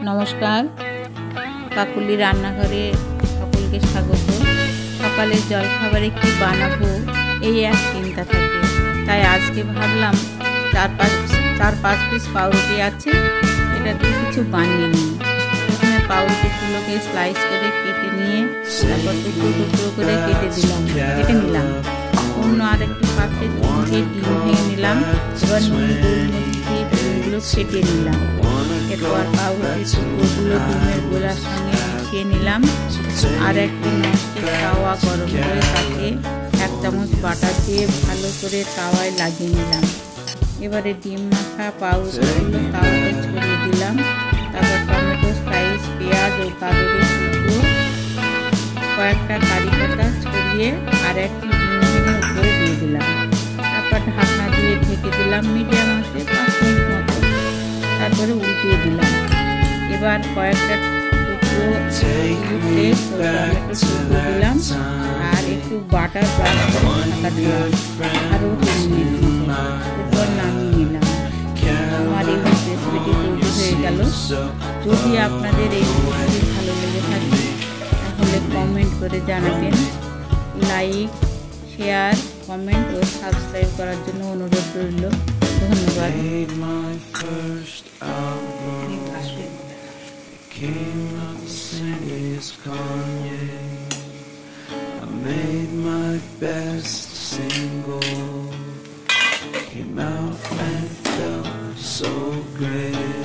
নমস্কার, কাকুলি রান্নাঘরে সকলকে স্বাগত। সকালের জলখাবারে কি বানাবো এই এক চিন্তা থাকে, তাই আজকে ভাবলাম চার পাঁচ পিস পাউরুটি আছে, এটা দিয়ে কিছু বানিয়ে নিই। প্রথমে পাউরুটিগুলোকে স্লাইস করে কেটে নিয়ে তারপর টুকরো টুকরো করে কেটে নিলাম। অন্য আরেকটি পাত্রে ডিম ভেঙে নিলাম। এবার নুন গোলমরিচ দিয়ে ডিমগুলো ফেটিয়ে নিলাম। এরপর পাউরুটির টুকরোগুলো ডিমের গোলার সঙ্গে মিশিয়ে নিলাম। আর একটি ননস্টিক তাওয়া গরম করে তাতে 1 চামচ বাটার দিয়ে ভালো করে তাওয়ায় লাগিয়ে নিলাম। এবারে ডিম মাখা পাউরুটিগুলো তাওয়াতে ছড়িয়ে দিলাম। তারপর টমেটো স্লাইস, পেঁয়াজ ও গাজরের টুকরো, কয়েকটা কারি পাতা ছড়িয়ে আর একটি ডিম ভেঙে উপরে দিয়ে দিলাম। তারপর ঢাকনা দিয়ে ঢেকে দিলাম মিডিয়াম আঁচে 5 মিনিট মতো। তারপরে উল্টিয়ে দিলাম। এবার কয়েকটা টুকরো টমেটো টুকরো দিলাম আর একটু বাটার ব্রাশ করে ঢাকা দিলাম আরও 3 মিনিট মতো। এরপর নামিয়ে নিলাম। আমার এই রেসিপিটি তৈরি হয়ে গেল। যদি আপনাদের এই রেসিপি ভালো লেগে থাকে তাহলে কমেন্ট করে জানাবেন। লাইক, শেয়ার, কমেন্ট ও সাবস্ক্রাইব করার জন্য অনুরোধ রইল। ধন্যবাদ। Made my best single, came out and felt so great.